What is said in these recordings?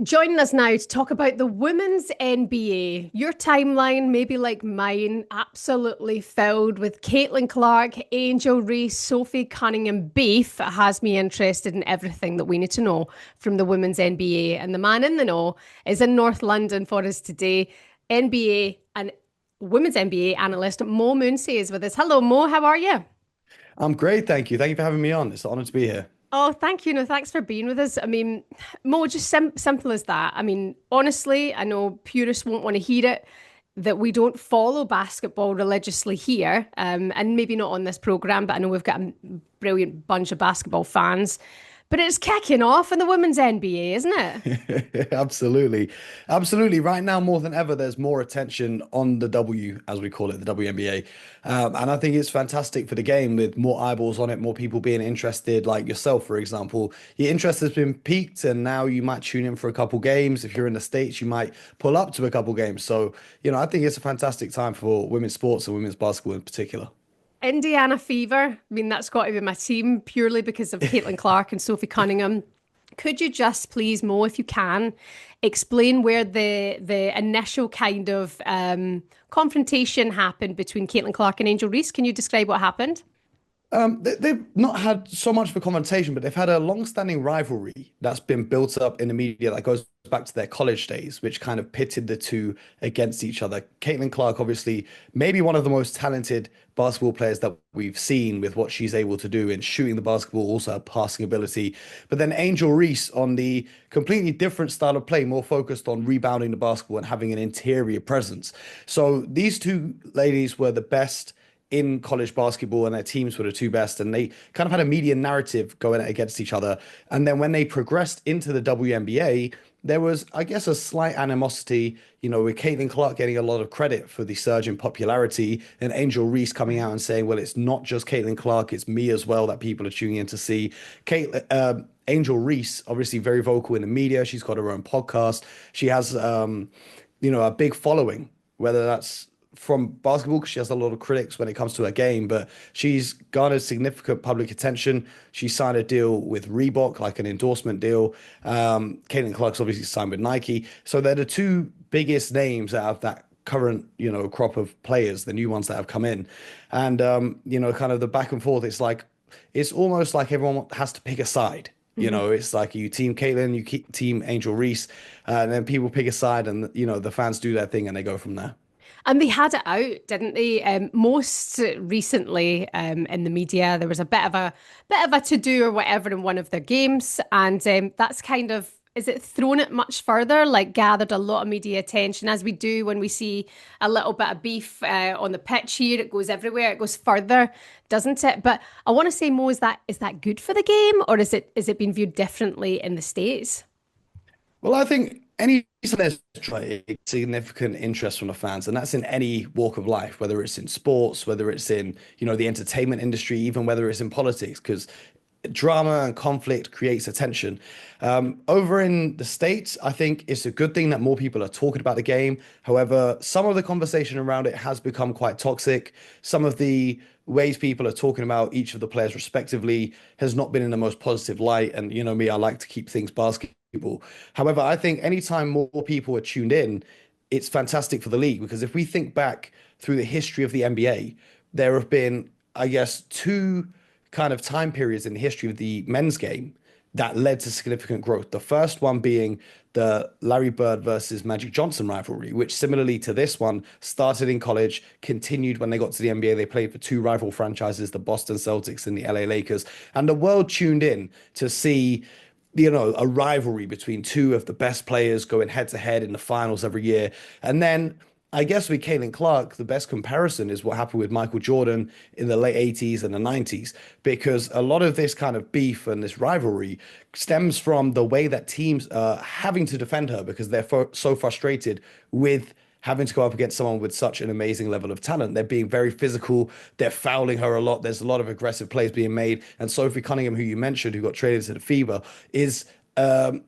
Joining us now to talk about the women's NBA. Your timeline, maybe like mine, absolutely filled with Caitlin Clark, Angel Reese, Sophie Cunningham beef has me interested in everything that we need to know from the women's NBA. And the man in the know is in North London for us today. NBA and women's NBA analyst Mo Mooncey is with us. Hello, Mo. How are you? I'm great, thank you. Thank you for having me on. It's an honor to be here. Oh, thank you. No, thanks for being with us. I mean, Mo, just simple as that. I mean, honestly, I know purists won't want to hear it that we don't follow basketball religiously here, and maybe not on this program, but I know we've got a brilliant bunch of basketball fans. But it's kicking off in the women's NBA, isn't it? Absolutely. Absolutely. Right now, more than ever, there's more attention on the W, as we call it, the WNBA. And I think it's fantastic for the game with more eyeballs on it, more people being interested, like yourself, for example. Your interest has been piqued, and now you might tune in for a couple games. If you're in the States, you might pull up to a couple games. So, I think it's a fantastic time for women's sports and women's basketball in particular. Indiana Fever. I mean, that's got to be my team purely because of Caitlin Clark and Sophie Cunningham. Could you just please, Mo, if you can, explain where the initial kind of confrontation happened between Caitlin Clark and Angel Reese? Can you describe what happened? They've not had so much of a confrontation, but they've had a long-standing rivalry that's been built up in the media that goes back to their college days, which kind of pitted the two against each other. Caitlin Clark, obviously, maybe one of the most talented basketball players that we've seen with what she's able to do in shooting the basketball, also her passing ability. But then Angel Reese on the completely different style of play, more focused on rebounding the basketball and having an interior presence. So these two ladies were the best in college basketball, and their teams were the two best, and they kind of had a media narrative going against each other. And then when they progressed into the WNBA, there was, I guess, a slight animosity, with Caitlin Clark getting a lot of credit for the surge in popularity, and Angel Reese coming out and saying, well, it's not just Caitlin Clark, it's me as well that people are tuning in to see. Angel Reese, obviously very vocal in the media. She's got her own podcast. She has, a big following, whether that's from basketball because she has a lot of critics when it comes to her game, but she's garnered significant public attention. She signed a deal with Reebok, like an endorsement deal. Caitlin Clark's obviously signed with Nike. So they're the two biggest names out of that current, crop of players, the new ones that have come in. And, kind of the back and forth, it's almost like everyone has to pick a side. It's like you team Caitlin, you keep team Angel Reese, and then people pick a side and, the fans do their thing and they go from there. And they had it out, didn't they? Most recently, in the media, there was a bit of a to do or whatever in one of their games, and that's kind of is it thrown it much further, like gathered a lot of media attention as we do when we see a little bit of beef on the pitch here. It goes everywhere. It goes further, doesn't it? But I want to say, Mo, is that good for the game, or is it being viewed differently in the States? Well, I think any there's significant interest from the fans, and that's in any walk of life, whether it's in sports, whether it's in, the entertainment industry, even whether it's in politics, because drama and conflict creates attention. Over in the States, I think it's a good thing that more people are talking about the game. However, some of the conversation around it has become quite toxic. Some of the ways people are talking about each of the players respectively has not been in the most positive light. And you know me, I like to keep things basketball. However, I think anytime more people are tuned in, it's fantastic for the league because if we think back through the history of the NBA, there have been, I guess, two kind of time periods in the history of the men's game that led to significant growth. The first one being the Larry Bird versus Magic Johnson rivalry, which similarly to this one started in college, continued when they got to the NBA. They played for two rival franchises, the Boston Celtics and the LA Lakers. And the world tuned in to see, a rivalry between two of the best players going head to head in the finals every year. And then I guess with Caitlin Clark, the best comparison is what happened with Michael Jordan in the late 80s and the 90s, because a lot of this kind of beef and this rivalry stems from the way that teams are having to defend her because they're so frustrated with having to go up against someone with such an amazing level of talent. They're being very physical. They're fouling her a lot. There's a lot of aggressive plays being made. And Sophie Cunningham, who you mentioned, who got traded to the Fever, is um,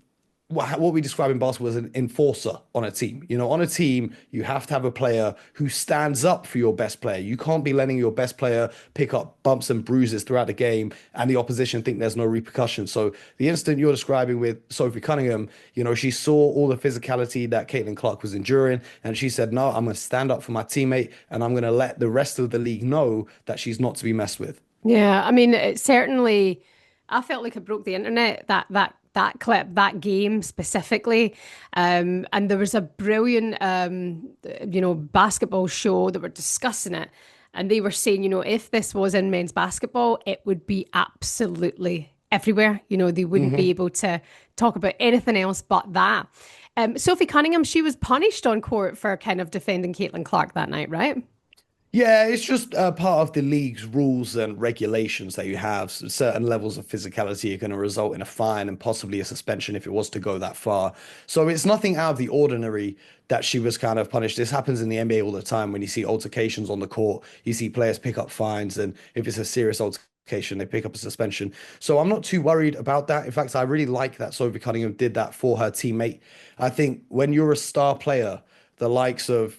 what we describe in basketball as an enforcer on a team. You know, on a team, you have to have a player who stands up for your best player. You can't be letting your best player pick up bumps and bruises throughout the game and the opposition think there's no repercussions. So the incident you're describing with Sophie Cunningham, you know, she saw all the physicality that Caitlin Clark was enduring, and she said, "No, I'm going to stand up for my teammate, and I'm going to let the rest of the league know that she's not to be messed with." Yeah, I mean, it certainly, I felt like it broke the internet, that clip, that game specifically. And there was a brilliant, basketball show that were discussing it. And they were saying, if this was in men's basketball, it would be absolutely everywhere. They wouldn't be Mhm. able to talk about anything else but that. Sophie Cunningham, she was punished on court for kind of defending Caitlin Clark that night, right? Yeah, it's just part of the league's rules and regulations that you have. Certain levels of physicality are going to result in a fine and possibly a suspension if it was to go that far. So it's nothing out of the ordinary that she was kind of punished. This happens in the NBA all the time when you see altercations on the court. You see players pick up fines, and if it's a serious altercation, they pick up a suspension. So I'm not too worried about that. In fact, I really like that Sophie Cunningham did that for her teammate. I think when you're a star player, the likes of,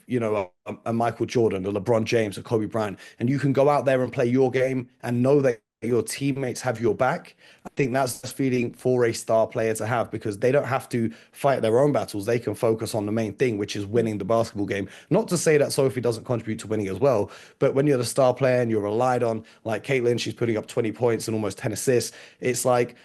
a Michael Jordan, a LeBron James, a Kobe Bryant, and you can go out there and play your game and know that your teammates have your back. I think that's the feeling for a star player to have because they don't have to fight their own battles. They can focus on the main thing, which is winning the basketball game. Not to say that Sophie doesn't contribute to winning as well, but when you're the star player and you're relied on, like Caitlin, she's putting up 20 points and almost 10 assists. It's like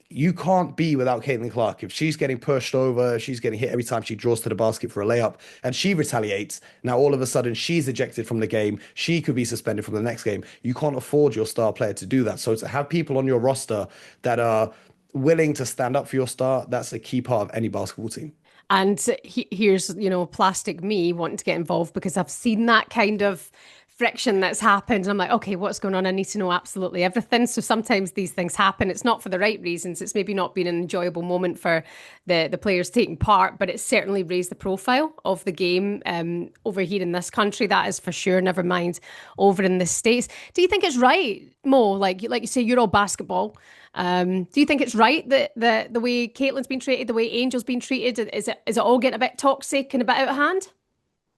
you can't be without Caitlin Clark. If she's getting pushed over, she's getting hit every time she draws to the basket for a layup, and she retaliates. Now, all of a sudden, she's ejected from the game. She could be suspended from the next game. You can't afford your star player to do that. So to have people on your roster that are willing to stand up for your star, that's a key part of any basketball team. And here's, plastic me wanting to get involved because I've seen that kind of friction that's happened. And I'm like, okay, what's going on? I need to know absolutely everything. So sometimes these things happen. It's not for the right reasons. It's maybe not been an enjoyable moment for the players taking part, but it's certainly raised the profile of the game over here in this country. That is for sure. Never mind over in the States. Do you think it's right, Mo? Like you say, you're all basketball. Do you think it's right that the way Caitlin's been treated, the way Angel's been treated, is it all getting a bit toxic and a bit out of hand?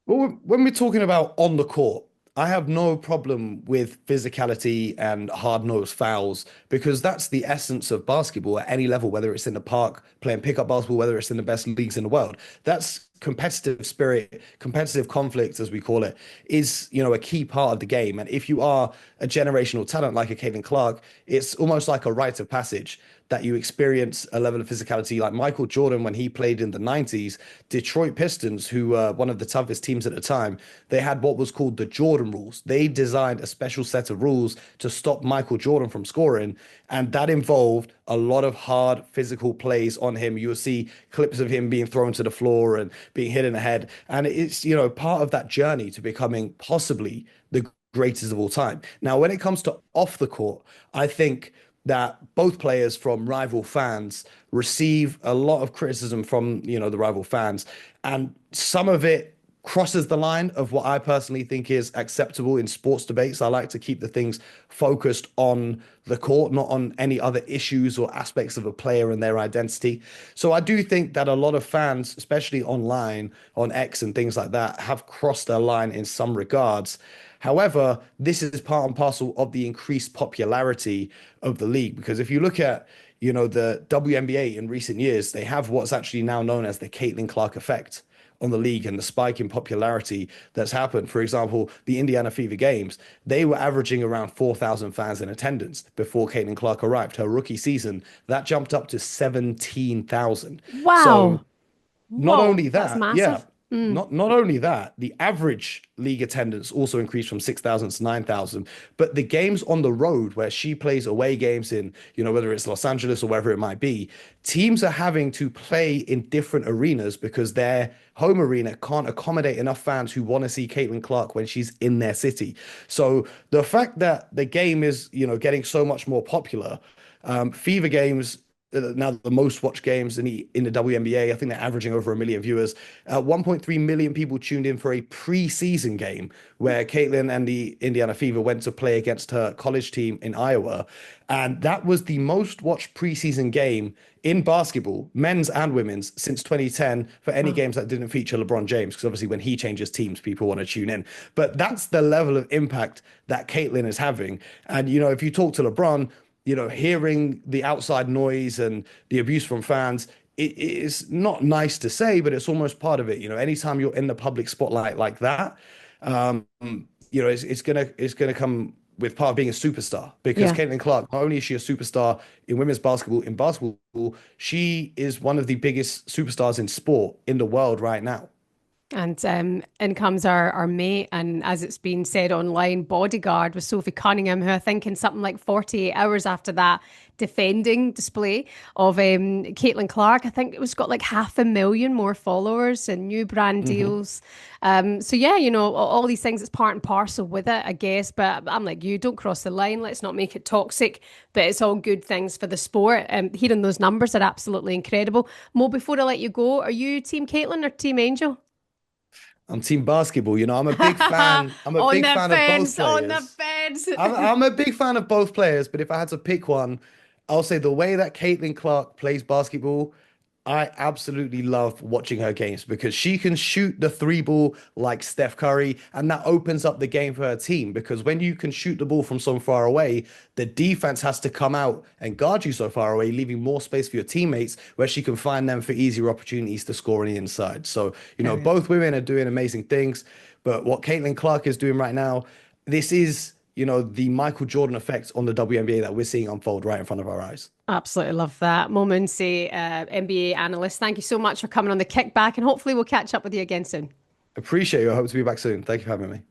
Well, when we're talking about on the court, I have no problem with physicality and hard-nosed fouls because that's the essence of basketball at any level, whether it's in the park playing pickup basketball, whether it's in the best leagues in the world. That's competitive spirit, competitive conflict, as we call it, is, a key part of the game. And if you are a generational talent like a Caitlin Clark, it's almost like a rite of passage that you experience a level of physicality like Michael Jordan when he played in the 90s. Detroit Pistons, who were one of the toughest teams at the time, they had what was called the Jordan rules. They designed a special set of rules to stop Michael Jordan from scoring, and that involved a lot of hard physical plays on him. You'll see clips of him being thrown to the floor and being hit in the head. And it's, part of that journey to becoming possibly the greatest of all time. Now, when it comes to off the court, I think that both players from rival fans receive a lot of criticism from, the rival fans. And some of it crosses the line of what I personally think is acceptable in sports debates. I like to keep the things focused on the court, not on any other issues or aspects of a player and their identity. So I do think that a lot of fans, especially online, on X and things like that, have crossed their line in some regards. However, this is part and parcel of the increased popularity of the league. Because if you look at, the WNBA in recent years, they have what's actually now known as the Caitlin Clark effect on the league and the spike in popularity that's happened. For example, the Indiana Fever Games, they were averaging around 4,000 fans in attendance before Caitlin Clark arrived. Her rookie season, that jumped up to 17,000. So Wow. not Whoa, only that's that, yeah, massive. Mm. not only that, the average league attendance also increased from 6,000 to 9,000. But the games on the road where she plays away games in, whether it's Los Angeles or wherever it might be, teams are having to play in different arenas because their home arena can't accommodate enough fans who want to see Caitlin Clark when she's in their city. So the fact that the game is, getting so much more popular, Fever Games now the most watched games in the WNBA. I think they're averaging over 1 million viewers. 1.3 million people tuned in for a preseason game where Caitlin and the Indiana Fever went to play against her college team in Iowa. And that was the most watched preseason game in basketball, men's and women's, since 2010 for any Wow. games that didn't feature LeBron James. Because obviously, when he changes teams, people want to tune in. But that's the level of impact that Caitlin is having. And, if you talk to LeBron, hearing the outside noise and the abuse from fans, it is not nice to say, but it's almost part of it. Anytime you're in the public spotlight like that, um, it's gonna come with part of being a superstar because Yeah. Caitlin Clark, not only is she a superstar in women's basketball, in basketball, she is one of the biggest superstars in sport in the world right now. And in comes our mate, and as it's been said online, bodyguard with Sophie Cunningham, who I think in something like 48 hours after that defending display of Caitlin Clark, I think it was got like 500,000 more followers and new brand Mhm. deals. So yeah, all these things, it's part and parcel with it, I guess. But I'm like you, don't cross the line. Let's not make it toxic. But it's all good things for the sport. Hearing those numbers are absolutely incredible. Mo, before I let you go, are you Team Caitlin or Team Angel? I'm team basketball. I'm a big fan. I'm a On big the fan of both fence, on the players. fence. I'm a big fan of both players, but if I had to pick one, I'll say the way that Caitlin Clark plays basketball, I absolutely love watching her games because she can shoot the three ball like Steph Curry, and that opens up the game for her team. Because when you can shoot the ball from so far away, the defense has to come out and guard you so far away, leaving more space for your teammates where she can find them for easier opportunities to score on the inside. So, Brilliant. both women are doing amazing things, but what Caitlin Clark is doing right now, this is, the Michael Jordan effect on the WNBA that we're seeing unfold right in front of our eyes. Absolutely love that. Mooncey, NBA analyst, thank you so much for coming on the kickback, and hopefully we'll catch up with you again soon. Appreciate you. I hope to be back soon. Thank you for having me.